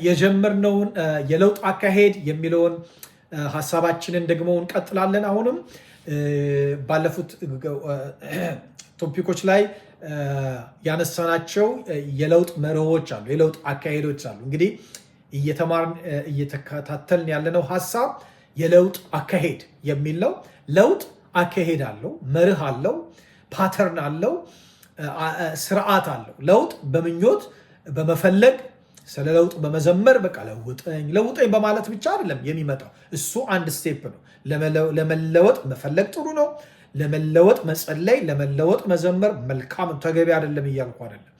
የጀመርነውን የለውጥ አካሄድ የሚለውን ሐሳባችንን ደግሞ እንቀጥላለን። አሁንም ባለፉት ቶፒኮች ላይ ያነሳናቸው የለውጥ መርሆች አሉ፣ የለውጥ አካሄዶች አሉ። እንግዲህ እየተማርን እየተከታተልን ያለነው ሐሳብ የለውጥ አካሄድ የሚል ነው። ለውጥ አካሄድ አለው፣ መርህ አለው፣ ፓተርን አለው፣ ስርዓት አለው። ለውጥ በምኞት በመፈለግ ስለ ለውጥ በመዘመር በቃ ለውጠኝ በማለት ብቻ አይደለም የሚመጣው። እሱ አንድ ስቴፕ ነው። ለመለወጥ መፈለግ ጥሩ ነው። ለመለወጥ መጸለይ፣ ለመለወጥ መዘመር መልካም ተገቢ አይደለም እያልኩ አይደለም።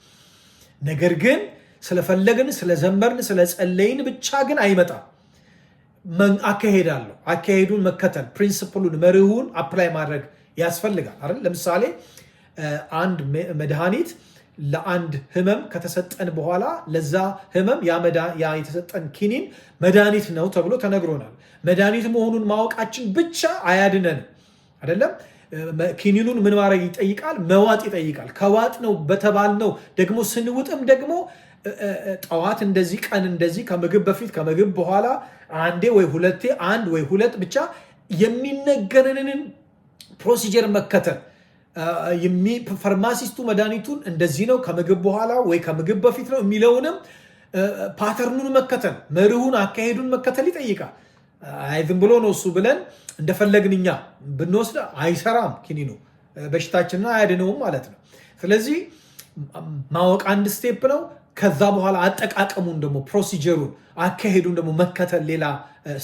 ነገር ግን ስለፈለግን ስለዘመርን ስለጸለይን ብቻ ግን አይመጣም። አካሄድ አለው። አካሄዱን መከተል፣ ፕሪንሲፕሉን መርሁን አፕላይ ማድረግ ያስፈልጋል አይደል? ለምሳሌ አንድ መድኃኒት ለአንድ ህመም ከተሰጠን በኋላ ለዛ ህመም ያ የተሰጠን ኪኒን መድኃኒት ነው ተብሎ ተነግሮናል። መድኃኒት መሆኑን ማወቃችን ብቻ አያድነንም አይደለም። ኪኒኑን ምን ማድረግ ይጠይቃል? መዋጥ ይጠይቃል። ከዋጥ ነው በተባል ነው ደግሞ ስንውጥም ደግሞ ጠዋት እንደዚህ ቀን እንደዚህ ከምግብ በፊት ከምግብ በኋላ አንዴ ወይ ሁለቴ አንድ ወይ ሁለት ብቻ የሚነገረንን ፕሮሲጀር መከተል ፋርማሲስቱ መድኃኒቱን እንደዚህ ነው ከምግብ በኋላ ወይ ከምግብ በፊት ነው የሚለውንም ፓተርኑን መከተል መርሁን አካሄዱን መከተል ይጠይቃል። ዝም ብሎ ነው እሱ ብለን እንደፈለግን እኛ ብንወስድ አይሰራም። ኪኒኑ በሽታችንን አያድነውም ማለት ነው። ስለዚህ ማወቅ አንድ ስቴፕ ነው። ከዛ በኋላ አጠቃቀሙን ደግሞ ፕሮሲጀሩን አካሄዱን ደግሞ መከተል ሌላ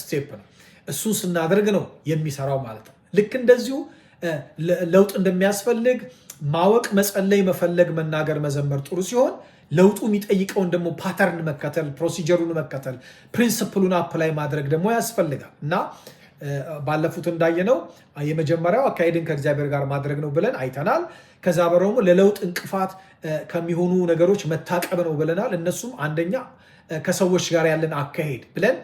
ስቴፕ ነው። እሱን ስናደርግ ነው የሚሰራው ማለት ነው። ልክ እንደዚሁ ለውጥ እንደሚያስፈልግ ማወቅ፣ መጸለይ፣ መፈለግ፣ መናገር፣ መዘመር ጥሩ ሲሆን ለውጡ የሚጠይቀውን ደግሞ ፓተርን መከተል፣ ፕሮሲጀሩን መከተል፣ ፕሪንስፕሉን አፕላይ ማድረግ ደግሞ ያስፈልጋል እና ባለፉት እንዳየነው የመጀመሪያው አካሄድን ከእግዚአብሔር ጋር ማድረግ ነው ብለን አይተናል። ከዛ በረሙ ለለውጥ እንቅፋት ከሚሆኑ ነገሮች መታቀብ ነው ብለናል። እነሱም አንደኛ ከሰዎች ጋር ያለን አካሄድ ብለን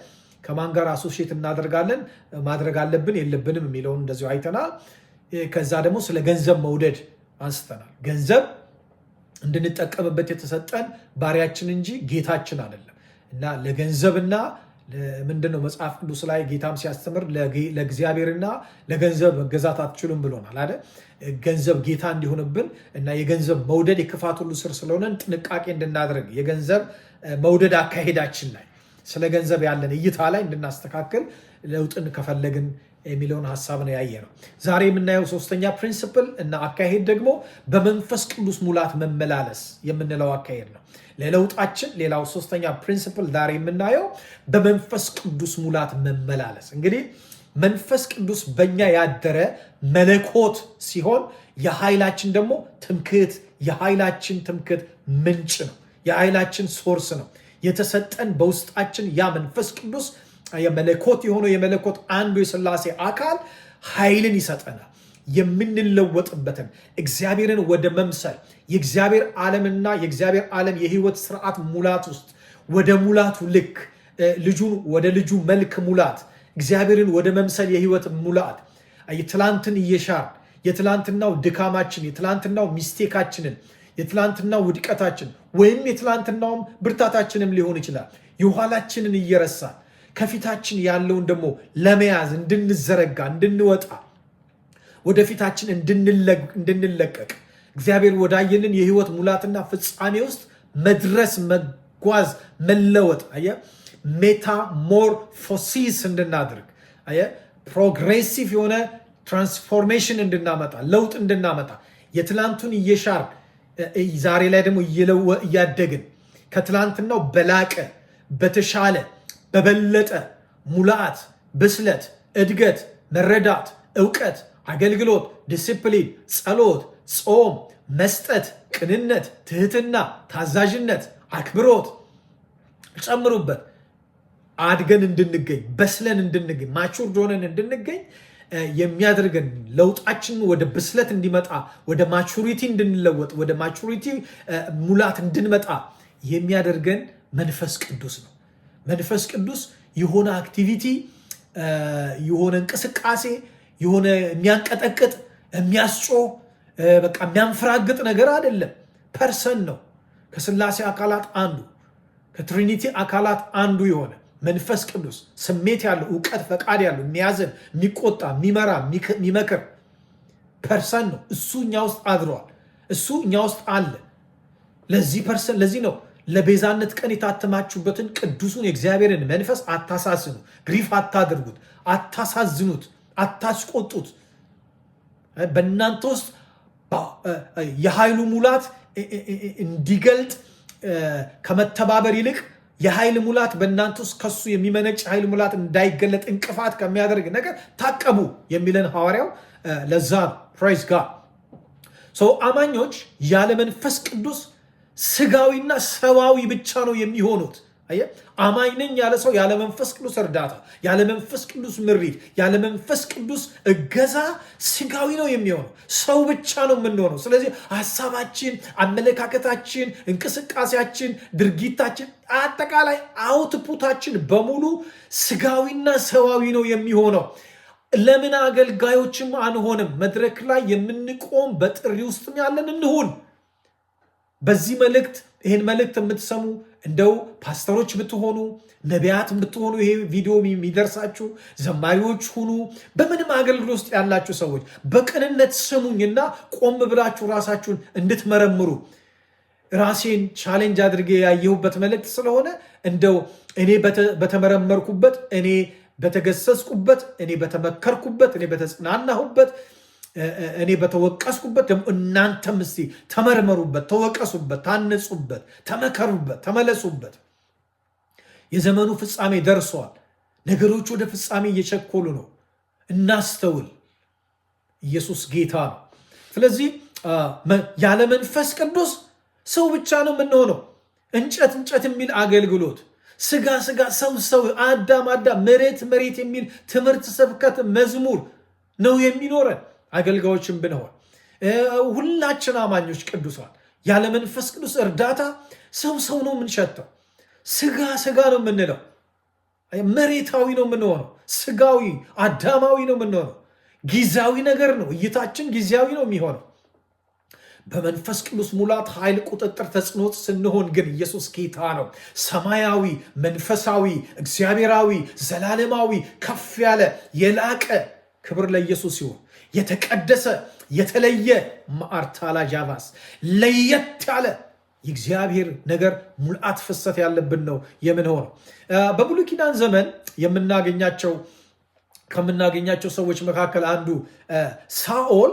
ከማን ጋር አሶሺየት እናደርጋለን፣ ማድረግ አለብን የለብንም የሚለውን እንደዚሁ አይተናል። ከዛ ደግሞ ስለ ገንዘብ መውደድ አንስተናል። ገንዘብ እንድንጠቀምበት የተሰጠን ባሪያችን እንጂ ጌታችን አይደለም እና ለገንዘብና ምንድነው መጽሐፍ ቅዱስ ላይ ጌታም ሲያስተምር ለእግዚአብሔርና ለገንዘብ መገዛት አትችሉም ብሎናል አይደል? ገንዘብ ጌታ እንዲሆንብን እና የገንዘብ መውደድ የክፋት ሁሉ ስር ስለሆነ ጥንቃቄ እንድናደርግ የገንዘብ መውደድ አካሄዳችን ላይ ስለ ገንዘብ ያለን እይታ ላይ እንድናስተካክል ለውጥን ከፈለግን የሚለውን ሐሳብ ነው ያየ ነው። ዛሬ የምናየው ሶስተኛ ፕሪንሲፕል እና አካሄድ ደግሞ በመንፈስ ቅዱስ ሙላት መመላለስ የምንለው አካሄድ ነው። ለለውጣችን ሌላው ሶስተኛ ፕሪንሲፕል ዛሬ የምናየው በመንፈስ ቅዱስ ሙላት መመላለስ። እንግዲህ መንፈስ ቅዱስ በእኛ ያደረ መለኮት ሲሆን የኃይላችን ደግሞ ትምክህት፣ የኃይላችን ትምክህት ምንጭ ነው። የኃይላችን ሶርስ ነው። የተሰጠን በውስጣችን ያ መንፈስ ቅዱስ የመለኮት የሆነው የመለኮት አንዱ የሥላሴ አካል ኃይልን ይሰጠናል። የምንለወጥበትን እግዚአብሔርን ወደ መምሰል የእግዚአብሔር ዓለምና የእግዚአብሔር ዓለም የህይወት ስርዓት ሙላት ውስጥ ወደ ሙላቱ ልክ ልጁን ወደ ልጁ መልክ ሙላት እግዚአብሔርን ወደ መምሰል የህይወት ሙላት የትላንትን እየሻር የትላንትናው ድካማችን የትላንትናው ሚስቴካችንን የትላንትናው ውድቀታችን ወይም የትላንትናውም ብርታታችንም ሊሆን ይችላል የኋላችንን እየረሳ ከፊታችን ያለውን ደግሞ ለመያዝ እንድንዘረጋ እንድንወጣ ወደፊታችን እንድንለቀቅ እግዚአብሔር ወዳየልን የህይወት ሙላትና ፍጻሜ ውስጥ መድረስ መጓዝ መለወጥ ሜታሞርፎሲስ እንድናደርግ ፕሮግሬሲቭ የሆነ ትራንስፎርሜሽን እንድናመጣ ለውጥ እንድናመጣ የትላንቱን እየሻር ዛሬ ላይ ደግሞ እያደግን ከትላንትናው በላቀ በተሻለ በበለጠ ሙላት ብስለት እድገት መረዳት እውቀት አገልግሎት ዲሲፕሊን ጸሎት ጾም መስጠት ቅንነት ትህትና ታዛዥነት አክብሮት ጨምሩበት አድገን እንድንገኝ በስለን እንድንገኝ ማቹር ሆነን እንድንገኝ የሚያደርገን ለውጣችን ወደ ብስለት እንዲመጣ ወደ ማቹሪቲ እንድንለወጥ ወደ ማቹሪቲ ሙላት እንድንመጣ የሚያደርገን መንፈስ ቅዱስ ነው። መንፈስ ቅዱስ የሆነ አክቲቪቲ የሆነ እንቅስቃሴ የሆነ የሚያንቀጠቅጥ የሚያስጮህ በቃ የሚያንፈራግጥ ነገር አይደለም። ፐርሰን ነው። ከሥላሴ አካላት አንዱ ከትሪኒቲ አካላት አንዱ የሆነ መንፈስ ቅዱስ ስሜት ያለው እውቀት ፈቃድ ያለው የሚያዝን የሚቆጣ የሚመራ የሚመክር ፐርሰን ነው። እሱ እኛ ውስጥ አድሯል። እሱ እኛ ውስጥ አለ። ለዚህ ነው ለቤዛነት ቀን የታተማችሁበትን ቅዱሱን የእግዚአብሔርን መንፈስ አታሳዝኑ፣ ግሪፍ አታድርጉት፣ አታሳዝኑት፣ አታስቆጡት። በእናንተ ውስጥ የኃይሉ ሙላት እንዲገልጥ ከመተባበር ይልቅ የኃይል ሙላት በእናንተ ውስጥ ከሱ የሚመነጭ ኃይል ሙላት እንዳይገለጥ እንቅፋት ከሚያደርግ ነገር ታቀቡ የሚለን ሐዋርያው ለዛ ነው። ፕራይዝ ጋድ። አማኞች ያለ መንፈስ ቅዱስ ስጋዊና ሰዋዊ ብቻ ነው የሚሆኑት። አማኝ ነኝ ያለ ሰው ያለ መንፈስ ቅዱስ እርዳታ፣ ያለ መንፈስ ቅዱስ ምሪት፣ ያለ መንፈስ ቅዱስ እገዛ ስጋዊ ነው የሚሆነው። ሰው ብቻ ነው የምንሆነው። ስለዚህ ሀሳባችን፣ አመለካከታችን፣ እንቅስቃሴያችን፣ ድርጊታችን፣ አጠቃላይ አውትፑታችን በሙሉ ስጋዊና ሰዋዊ ነው የሚሆነው። ለምን አገልጋዮችም አንሆንም? መድረክ ላይ የምንቆም በጥሪ ውስጥም ያለን እንሁን። በዚህ መልእክት ይህን መልእክት የምትሰሙ እንደው ፓስተሮች ብትሆኑ፣ ነቢያት ብትሆኑ፣ ይሄ ቪዲዮ የሚደርሳችሁ ዘማሪዎች ሁኑ፣ በምንም አገልግሎት ውስጥ ያላችሁ ሰዎች በቅንነት ስሙኝና ቆም ብላችሁ ራሳችሁን እንድትመረምሩ ራሴን ቻሌንጅ አድርጌ ያየሁበት መልእክት ስለሆነ እንደው እኔ በተመረመርኩበት፣ እኔ በተገሰጽኩበት፣ እኔ በተመከርኩበት፣ እኔ በተጽናናሁበት፣ እኔ በተወቀስኩበት ደግሞ እናንተም እስቲ ተመርመሩበት፣ ተወቀሱበት፣ ታነጹበት፣ ተመከሩበት፣ ተመለሱበት። የዘመኑ ፍጻሜ ደርሷል። ነገሮች ወደ ፍጻሜ እየቸኮሉ ነው። እናስተውል። ኢየሱስ ጌታ ነው። ስለዚህ ያለ መንፈስ ቅዱስ ሰው ብቻ ነው የምንሆነው። እንጨት የሚል አገልግሎት፣ ስጋ ሰው፣ አዳም መሬት የሚል ትምህርት፣ ስብከት፣ መዝሙር ነው የሚኖረን። አገልጋዮችን ብንሆን ሁላችን አማኞች ቅዱሳን ያለ መንፈስ ቅዱስ እርዳታ ሰው ነው የምንሸተው። ስጋ ነው የምንለው። መሬታዊ ነው የምንሆነው። ስጋዊ አዳማዊ ነው የምንሆነው። ጊዜያዊ ነገር ነው። እይታችን ጊዜያዊ ነው የሚሆነው። በመንፈስ ቅዱስ ሙላት ኃይል፣ ቁጥጥር፣ ተጽዕኖ ስንሆን ግን ኢየሱስ ጌታ ነው። ሰማያዊ፣ መንፈሳዊ፣ እግዚአብሔራዊ፣ ዘላለማዊ፣ ከፍ ያለ የላቀ ክብር ለኢየሱስ ይሁን። የተቀደሰ የተለየ ማርታላ ጃቫስ ለየት ያለ የእግዚአብሔር ነገር ሙላት ፍሰት ያለብን ነው የምንሆነው። በብሉይ ኪዳን ዘመን ከምናገኛቸው ሰዎች መካከል አንዱ ሳኦል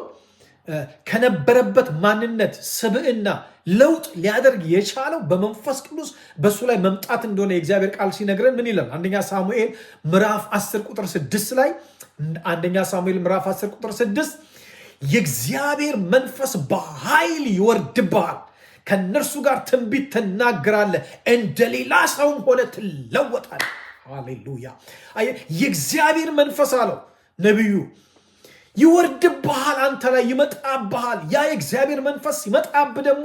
ከነበረበት ማንነት ስብዕና ለውጥ ሊያደርግ የቻለው በመንፈስ ቅዱስ በሱ ላይ መምጣት እንደሆነ የእግዚአብሔር ቃል ሲነግረን ምን ይላል? አንደኛ ሳሙኤል ምዕራፍ 10 ቁጥር 6 ላይ አንደኛ ሳሙኤል ምዕራፍ 10 ቁጥር 6 የእግዚአብሔር መንፈስ በኃይል ይወርድብሃል፣ ከነርሱ ጋር ትንቢት ትናገራለህ፣ እንደሌላ ሰውም ሆነ ትለወጣለህ። ሃሌሉያ! የእግዚአብሔር መንፈስ አለው ነቢዩ ይወርድብሃል፣ አንተ ላይ ይመጣብሃል። ያ የእግዚአብሔር መንፈስ ይመጣብ ደግሞ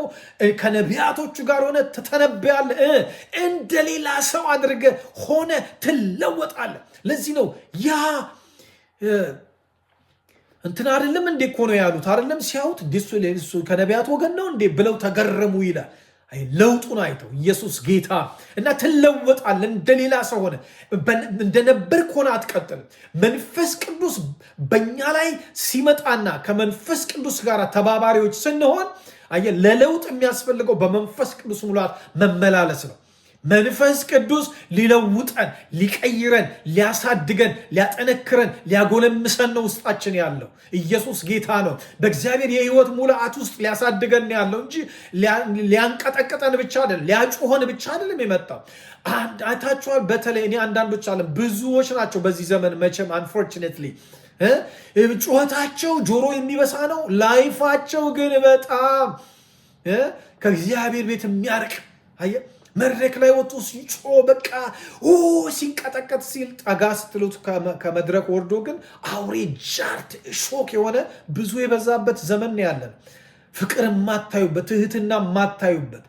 ከነቢያቶቹ ጋር ሆነ ትተነብያለህ፣ እንደሌላ ሰው አድርገ ሆነ ትለወጣለህ። ለዚህ ነው ያ እንትን አይደለም እንዴ እኮ ነው ያሉት አይደለም ሲያዩት እሱ ከነቢያት ወገን ነው እንዴ ብለው ተገረሙ ይላል። ለውጡን አይተው ኢየሱስ ጌታ እና ትለወጣለህ፣ እንደሌላ ሰው ሆነ እንደነበርክ ሆነ አትቀጥልም። መንፈስ ቅዱስ በእኛ ላይ ሲመጣና ከመንፈስ ቅዱስ ጋር ተባባሪዎች ስንሆን ለለውጥ የሚያስፈልገው በመንፈስ ቅዱስ ሙላት መመላለስ ነው። መንፈስ ቅዱስ ሊለውጠን፣ ሊቀይረን፣ ሊያሳድገን፣ ሊያጠነክረን፣ ሊያጎለምሰን ነው ውስጣችን ያለው። ኢየሱስ ጌታ ነው። በእግዚአብሔር የህይወት ሙላት ውስጥ ሊያሳድገን ያለው እንጂ ሊያንቀጠቅጠን ብቻ አይደለም፣ ሊያጮሆን ብቻ አይደለም የመጣው። አይታችኋል። በተለይ እኔ አንዳንዶች አለ ብዙዎች ናቸው በዚህ ዘመን መቼም አንፎርቹኔትሊ ጩኸታቸው ጆሮ የሚበሳ ነው። ላይፋቸው ግን በጣም ከእግዚአብሔር ቤት የሚያርቅ መድረክ ላይ ወጡ ሲጮ በቃ ሲንቀጠቀጥ ሲል ጠጋ ስትሉት ከመድረክ ወርዶ ግን አውሬ ጃርት ሾክ የሆነ ብዙ የበዛበት ዘመን ነው ያለን። ፍቅር የማታዩበት፣ ትህትና የማታዩበት፣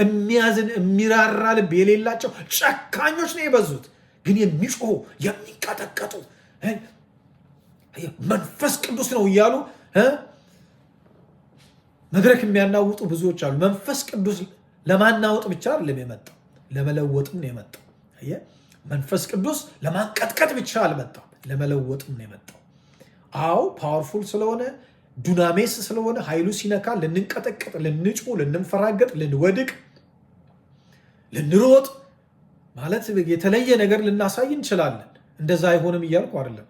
የሚያዝን የሚራራ ልብ የሌላቸው ጨካኞች ነው የበዙት። ግን የሚጮሁ የሚንቀጠቀጡ መንፈስ ቅዱስ ነው እያሉ መድረክ የሚያናውጡ ብዙዎች አሉ። መንፈስ ቅዱስ ለማናወጥ ብቻ አይደለም የመጣው፣ ለመለወጥም ነው የመጣው። መንፈስ ቅዱስ ለማንቀጥቀጥ ብቻ አልመጣም፣ ለመለወጥም ነው የመጣው። አዎ ፓወርፉል ስለሆነ ዱናሜስ ስለሆነ ኃይሉ ሲነካ ልንንቀጠቅጥ፣ ልንጩ፣ ልንፈራገጥ፣ ልንወድቅ፣ ልንሮጥ ማለት የተለየ ነገር ልናሳይ እንችላለን። እንደዛ አይሆንም እያልኩ አይደለም።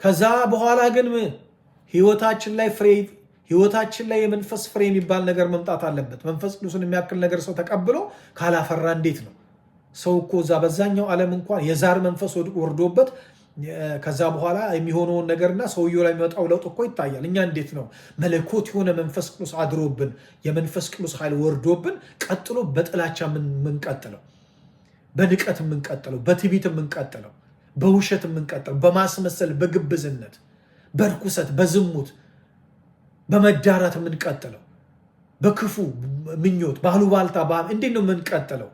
ከዛ በኋላ ግን ህይወታችን ላይ ፍሬ፣ ህይወታችን ላይ የመንፈስ ፍሬ የሚባል ነገር መምጣት አለበት። መንፈስ ቅዱስን የሚያክል ነገር ሰው ተቀብሎ ካላፈራ እንዴት ነው? ሰው እኮ እዛ በዛኛው ዓለም እንኳን የዛር መንፈስ ወርዶበት ከዛ በኋላ የሚሆነውን ነገርና ሰውየው ላይ የሚወጣው ለውጥ እኮ ይታያል። እኛ እንዴት ነው መለኮት የሆነ መንፈስ ቅዱስ አድሮብን የመንፈስ ቅዱስ ኃይል ወርዶብን ቀጥሎ በጥላቻ የምንቀጥለው፣ በንቀት የምንቀጥለው፣ በትዕቢት የምንቀጥለው፣ በውሸት የምንቀጥለው፣ በማስመሰል፣ በግብዝነት፣ በርኩሰት፣ በዝሙት፣ በመዳራት የምንቀጥለው፣ በክፉ ምኞት፣ ባሉባልታ እንዴት ነው የምንቀጥለው?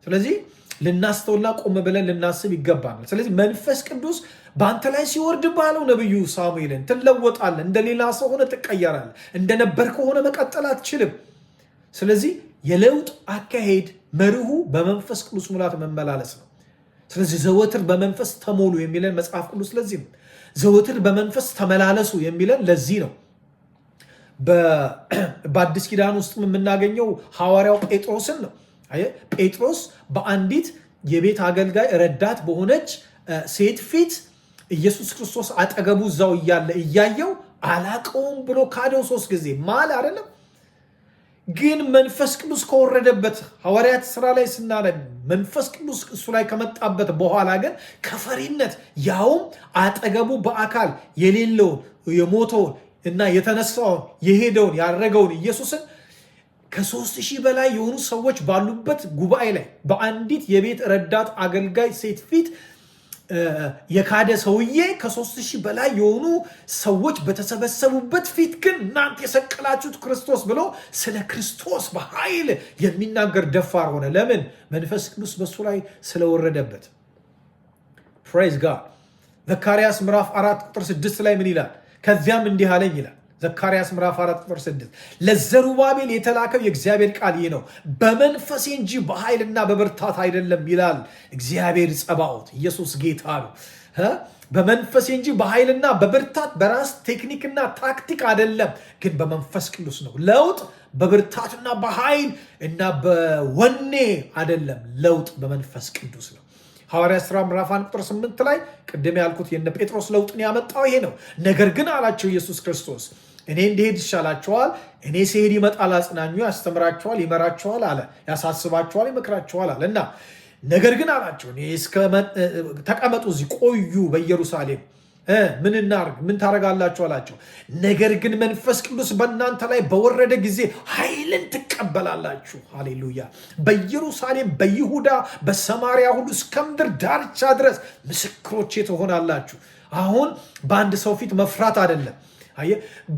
ስለዚህ ልናስተውልና ቆም ብለን ልናስብ ይገባናል። ስለዚህ መንፈስ ቅዱስ በአንተ ላይ ሲወርድ ባለው ነብዩ ሳሙኤልን ትለወጣለህ፣ እንደሌላ ሰው ሆነ ትቀየራለህ፣ እንደነበር ከሆነ መቀጠል አትችልም። ስለዚህ የለውጥ አካሄድ መርሁ በመንፈስ ቅዱስ ሙላት መመላለስ ነው። ስለዚህ ዘወትር በመንፈስ ተሞሉ የሚለን መጽሐፍ ቅዱስ ለዚህ ነው። ዘወትር በመንፈስ ተመላለሱ የሚለን ለዚህ ነው። በአዲስ ኪዳን ውስጥ የምናገኘው ሐዋርያው ጴጥሮስን ነው። ጴጥሮስ በአንዲት የቤት አገልጋይ ረዳት በሆነች ሴት ፊት ኢየሱስ ክርስቶስ አጠገቡ እዛው እያለ እያየው አላቀውም ብሎ ካደው 3 ጊዜ ማል አይደለም። ግን መንፈስ ቅዱስ ከወረደበት ሐዋርያት ሥራ ላይ ስናነብ መንፈስ ቅዱስ እሱ ላይ ከመጣበት በኋላ ግን ከፈሪነት ያውም አጠገቡ በአካል የሌለውን የሞተውን እና የተነሳውን የሄደውን ያረገውን ኢየሱስን ከ3000 በላይ የሆኑ ሰዎች ባሉበት ጉባኤ ላይ በአንዲት የቤት ረዳት አገልጋይ ሴት ፊት የካደ ሰውዬ ከ3000 በላይ የሆኑ ሰዎች በተሰበሰቡበት ፊት ግን እናንተ የሰቀላችሁት ክርስቶስ ብሎ ስለ ክርስቶስ በኃይል የሚናገር ደፋር ሆነ። ለምን? መንፈስ ቅዱስ በሱ ላይ ስለወረደበት። ፕሬዝ ጋድ። ዘካርያስ ምዕራፍ 4 ቁጥር 6 ላይ ምን ይላል? ከዚያም እንዲህ አለኝ ይላል ዘካርያስ ምዕራፍ 4 ቁጥር 6 ለዘሩባቤል የተላከው የእግዚአብሔር ቃል ይህ ነው፣ በመንፈሴ እንጂ በኃይልና በብርታት አይደለም ይላል እግዚአብሔር ጸባኦት። ኢየሱስ ጌታ ነው። በመንፈሴ እንጂ በኃይልና በብርታት በራስ ቴክኒክና ታክቲክ አይደለም፣ ግን በመንፈስ ቅዱስ ነው። ለውጥ በብርታትና በኃይል እና በወኔ አይደለም፣ ለውጥ በመንፈስ ቅዱስ ነው። ሐዋርያት ሥራ ምዕራፍ 1 ቁጥር 8 ላይ ቅድም ያልኩት የነ ጴጥሮስ ለውጥን ያመጣው ይሄ ነው። ነገር ግን አላቸው ኢየሱስ ክርስቶስ እኔ እንድሄድ ይሻላችኋል፣ እኔ ሲሄድ ይመጣል አጽናኙ፣ ያስተምራችኋል፣ ይመራችኋል አለ፣ ያሳስባችኋል፣ ይመክራችኋል አለ እና ነገር ግን አላቸው እኔ ተቀመጡ፣ እዚህ ቆዩ በኢየሩሳሌም ምን እናርግ፣ ምን ታረጋላችሁ አላቸው። ነገር ግን መንፈስ ቅዱስ በእናንተ ላይ በወረደ ጊዜ ኃይልን ትቀበላላችሁ። ሃሌሉያ። በኢየሩሳሌም፣ በይሁዳ፣ በሰማርያ ሁሉ እስከ ምድር ዳርቻ ድረስ ምስክሮቼ ትሆናላችሁ። አሁን በአንድ ሰው ፊት መፍራት አይደለም።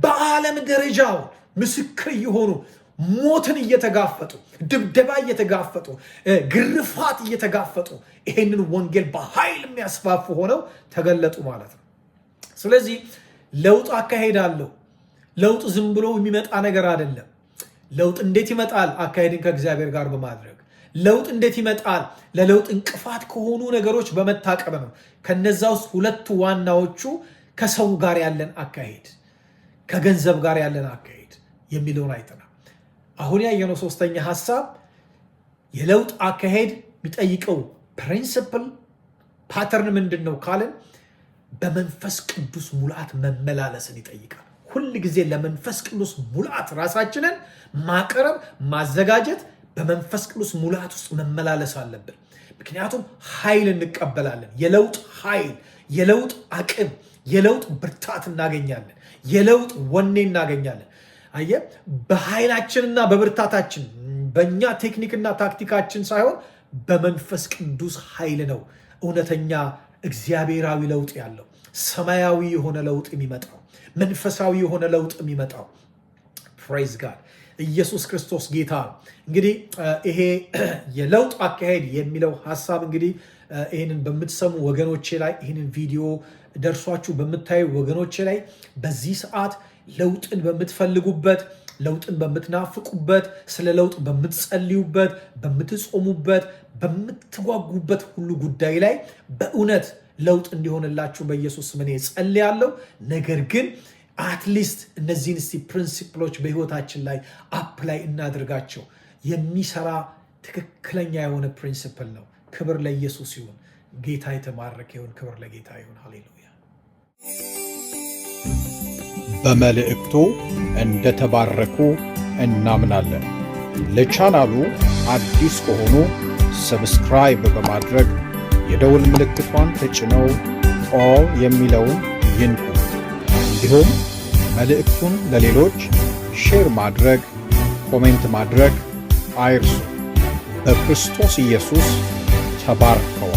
በዓለም ደረጃው ምስክር እየሆኑ ሞትን እየተጋፈጡ፣ ድብደባ እየተጋፈጡ፣ ግርፋት እየተጋፈጡ ይሄንን ወንጌል በኃይል የሚያስፋፉ ሆነው ተገለጡ ማለት ነው። ስለዚህ ለውጥ አካሄዳለሁ። ለውጥ ዝም ብሎ የሚመጣ ነገር አይደለም። ለውጥ እንዴት ይመጣል? አካሄድን ከእግዚአብሔር ጋር በማድረግ። ለውጥ እንዴት ይመጣል? ለለውጥ እንቅፋት ከሆኑ ነገሮች በመታቀብ ነው። ከነዛ ውስጥ 2 ዋናዎቹ ከሰው ጋር ያለን አካሄድ፣ ከገንዘብ ጋር ያለን አካሄድ የሚለውን አይተናል። አሁን ያየነው 3ኛ ሐሳብ የለውጥ አካሄድ የሚጠይቀው ፕሪንሲፕል ፓተርን ምንድን ነው ካልን በመንፈስ ቅዱስ ሙላት መመላለስን ይጠይቃል። ሁል ጊዜ ለመንፈስ ቅዱስ ሙላት ራሳችንን ማቅረብ፣ ማዘጋጀት፣ በመንፈስ ቅዱስ ሙላት ውስጥ መመላለስ አለብን። ምክንያቱም ኃይል እንቀበላለን። የለውጥ ኃይል፣ የለውጥ አቅም፣ የለውጥ ብርታት እናገኛለን። የለውጥ ወኔ እናገኛለን። አየ በኃይላችንና በብርታታችን በእኛ ቴክኒክና ታክቲካችን ሳይሆን በመንፈስ ቅዱስ ኃይል ነው እውነተኛ እግዚአብሔራዊ ለውጥ ያለው፣ ሰማያዊ የሆነ ለውጥ የሚመጣው፣ መንፈሳዊ የሆነ ለውጥ የሚመጣው። ፕሬዝ ጋድ። ኢየሱስ ክርስቶስ ጌታ። እንግዲህ ይሄ የለውጥ አካሄድ የሚለው ሐሳብ እንግዲህ ይህንን በምትሰሙ ወገኖቼ ላይ፣ ይህንን ቪዲዮ ደርሷችሁ በምታዩ ወገኖቼ ላይ በዚህ ሰዓት ለውጥን በምትፈልጉበት ለውጥን በምትናፍቁበት፣ ስለ ለውጥ በምትጸልዩበት፣ በምትጾሙበት፣ በምትጓጉበት ሁሉ ጉዳይ ላይ በእውነት ለውጥ እንዲሆንላችሁ በኢየሱስ ስም እኔ ጸልያለሁ። ነገር ግን አትሊስት እነዚህን ፕሪንሲፕሎች በህይወታችን ላይ አፕላይ እናድርጋቸው። የሚሰራ ትክክለኛ የሆነ ፕሪንሲፕል ነው። ክብር ለኢየሱስ ይሁን። ጌታ የተባረከ ይሁን። ክብር ለጌታ ይሁን። ሃሌሉያ። በመልእክቱ እንደተባረኩ እናምናለን። ለቻናሉ አዲስ ከሆኑ ሰብስክራይብ በማድረግ የደውል ምልክቷን ተጭነው ኦል የሚለውን ይንኩ። እንዲሁም መልእክቱን ለሌሎች ሼር ማድረግ፣ ኮሜንት ማድረግ አይርሱ። በክርስቶስ ኢየሱስ ተባርከው